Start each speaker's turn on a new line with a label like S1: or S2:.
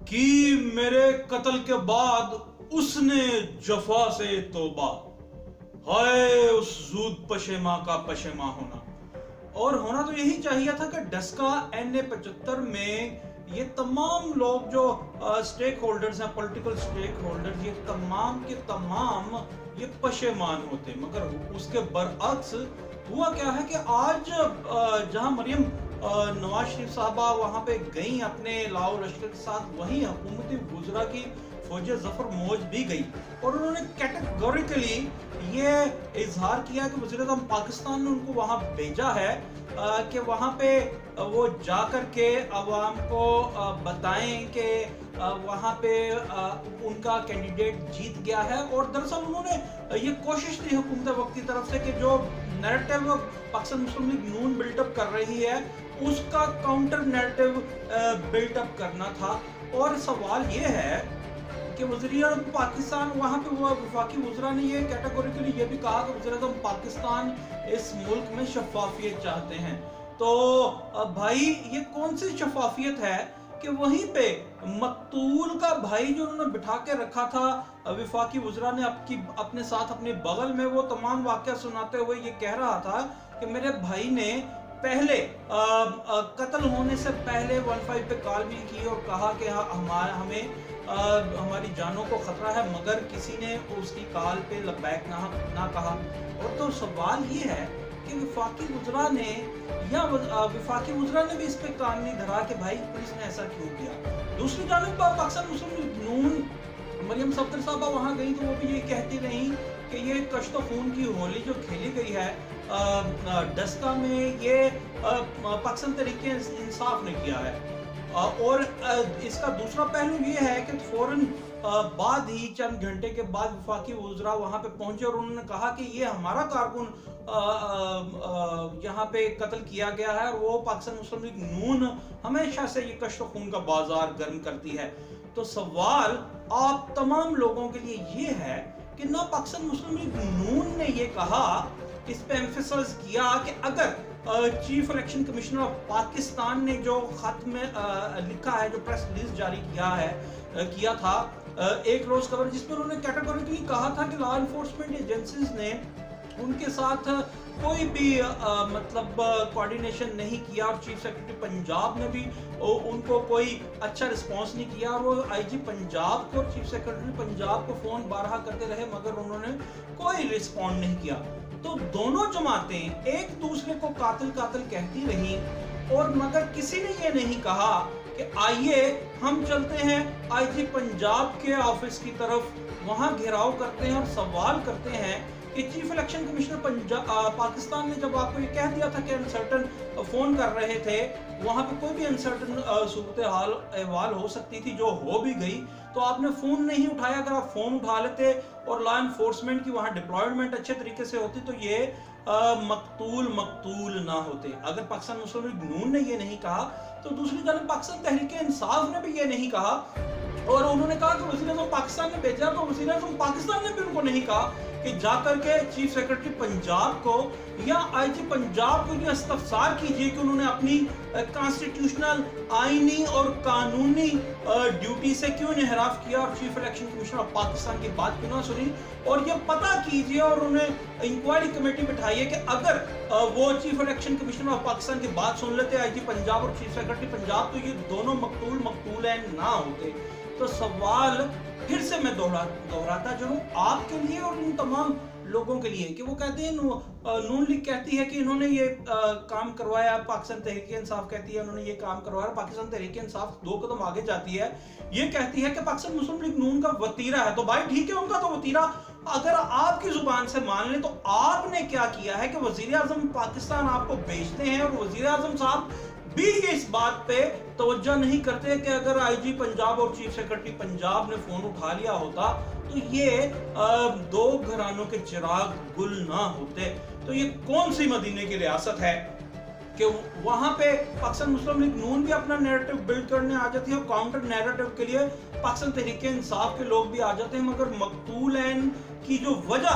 S1: کی میرے قتل کے بعد اس نے جفا سے توبہ، ہائے اس زود پشیماں کا پشیماں ہونا۔ اور ہونا تو یہی چاہیے تھا کہ ڈسکا NA-75 میں یہ تمام لوگ جو سٹیک ہولڈرز ہیں، پولیٹیکل سٹیک ہولڈرز، یہ تمام کے تمام یہ پشیمان ہوتے، مگر اس کے برعکس ہوا کیا ہے کہ آج جہاں مریم نواز شریف صاحبہ وہاں پہ گئیں اپنے لاؤ لشکر کے ساتھ، وہیں حکومتی وزراء کی فوج ظفر موج بھی گئی اور انہوں نے کیٹیگوریکلی یہ اظہار کیا کہ وزیر اعظم پاکستان نے ان کو وہاں بھیجا ہے کہ وہاں پہ وہ جا کر کے عوام کو بتائیں کہ وہاں پہ ان کا کینڈیڈیٹ جیت گیا ہے۔ اور دراصل انہوں نے یہ کوشش کی حکومت وقت کی طرف سے کہ جو نیریٹو پاکستان مسلم لیگ نون بلڈ اپ کر رہی ہے اس کا کاؤنٹر نیریٹو بلڈ اپ کرنا تھا۔ اور سوال یہ ہے کہ وزیر اعظم پاکستان وہاں پہ وہ وفاقی وزراء نے یہ کیٹیگوریکلی یہ بھی کہا کہ وزیر اعظم پاکستان اس ملک میں شفافیت چاہتے ہیں۔ تو بھائی یہ کون سی شفافیت ہے کہ وہیں پہ مقتول کا بھائی جو انہوں نے بٹھا کے رکھا تھا وفاقی وزراء نے اپنے ساتھ اپنے بغل میں، وہ تمام واقعہ سناتے ہوئے یہ کہہ رہا تھا کہ میرے بھائی نے پہلے قتل ہونے سے پہلے 15 پہ کال بھی کی اور کہا کہ ہمیں ہماری جانوں کو خطرہ ہے، مگر کسی نے اس کی کال پہ لبیک نہ کہا۔ اور تو سوال یہ ہے کہ وفاقی وزراء نے بھی اس پہ کان نہیں دھرا کہ بھائی پولیس نے ایسا کیوں کیا۔ دوسری جانب پاکستان مسلم لیگ نون مریم صفدر صاحبہ وہاں گئی تو وہ بھی یہ کہتی رہیں کہ یہ کشت و خون کی ہولی جو کھیلی گئی ہے ڈسکا میں، یہ پاکستان تحریک انصاف نے کیا ہے۔ اور اس کا دوسرا پہلو یہ ہے کہ فوراً بعد ہی چند گھنٹے کے بعد وفاقی وزراء وہاں پہ پہنچے اور انہوں نے کہا کہ یہ ہمارا کارکن یہاں پہ قتل کیا گیا ہے اور وہ پاکستان مسلم لیگ نون ہمیشہ سے یہ کشت و خون کا بازار گرم کرتی ہے۔ تو سوال آپ تمام لوگوں کے لیے یہ ہے کہ نہ پاکستان مسلم لیگ نون نے یہ کہا، اس پہ ایمفیسائز کیا کہ اگر chief election commissioner of Pakistan نے جو خط میں لکھا ہے، جو پریس ریلیز جاری کیا تھا ایک روز خبر، جس میں انہوں نے کیٹیگوریکلی کہا تھا کہ لا انفورسمنٹ ایجنسیز نے ان کے ساتھ کوئی بھی مطلب کوارڈینیشن نہیں کیا اور چیف سیکرٹری پنجاب نے بھی ان کو کوئی اچھا رسپانس نہیں کیا، اور وہ IG پنجاب کو اور چیف سیکرٹری پنجاب کو فون بارہا کرتے رہے مگر انہوں نے کوئی رسپونڈ نہیں کیا۔ تو دونوں جماعتیں ایک دوسرے کو قاتل قاتل کہتی رہیں اور مگر کسی نے یہ نہیں کہا کہ آئیے ہم چلتے ہیں IG پنجاب کے آفس کی طرف، وہاں گھیراؤ کرتے ہیں اور سوال کرتے ہیں کہ چیف الیکشن کمشنر پاکستان نے جب آپ کو یہ کہہ دیا تھا کہ انسرٹن فون کر رہے تھے، وہاں پہ کوئی بھی انسرٹن صورتحال احوال ہو سکتی تھی جو ہو بھی گئی، تو آپ نے فون نہیں اٹھایا۔ اگر آپ فون اٹھا لیتے اور لا انفورسمنٹ کی وہاں ڈپلائمنٹ اچھے طریقے سے ہوتی تو یہ مقتول نہ ہوتے۔ اگر پاکستان مسلم لیگ نون نے یہ نہیں کہا تو دوسری جانب پاکستان تحریک انصاف نے بھی یہ نہیں کہا، اور انہوں نے کہا کہ وزیر اعظم پاکستان نے بھیجا، تو وزیر اعظم پاکستان نے بھی ان کو نہیں کہا کہ جا کر کے چیف سیکرٹری پنجاب کو یا IG پنجاب کو یہ استفسار کیجئے کہ انہوں نے اپنی کانسٹیٹیوشنل آئینی اور قانونی ڈیوٹی سے کیوں انحراف کیا اور chief election commissioner of Pakistan کی بات کیوں نہ سنی، اور یہ پتہ کیجئے اور انہیں انکوائری کمیٹی بٹھائیے کہ اگر وہ chief election commissioner of Pakistan کی بات سن لیتے IG پنجاب اور چیف سیکرٹری پنجاب، تو یہ دونوں مقتولین نہ ہوتے۔ تو سوال پھر سے میں دہراتا جو ہوں آپ کے لیے اور ان تمام لوگوں کے لیے کہ وہ کہتے ہیں نون لیگ کہتی ہے کہ انہوں نے یہ کام کروایا، پاکستان تحریک انصاف کہتی ہے انہوں نے یہ کام کروایا، پاکستان تحریک انصاف 2 قدم آگے جاتی ہے، یہ کہتی ہے کہ پاکستان مسلم لیگ نون کا وتیرہ ہے۔ تو بھائی ٹھیک ہے، ان کا تو وتیرہ اگر آپ کی زبان سے مان لیں تو آپ نے کیا کیا ہے کہ وزیر اعظم پاکستان آپ کو بھیجتے ہیں اور وزیر اعظم صاحب بھی اس بات پہ توجہ نہیں کرتے کہ اگر IG پنجاب اور چیف سیکرٹری پنجاب نے فون اٹھا لیا ہوتا تو یہ 2 گھرانوں کے چراغ گل نہ ہوتے۔ تو یہ کون سی مدینے کی ریاست ہے کہ وہاں پہ پاکستان مسلم لیگ نون بھی اپنا نیریٹو بلڈ کرنے آ جاتی ہے اور کاؤنٹر نیریٹو کے لیے پاکستان تحریک انصاف کے لوگ بھی آ جاتے ہیں، مگر مقتولین کی جو وجہ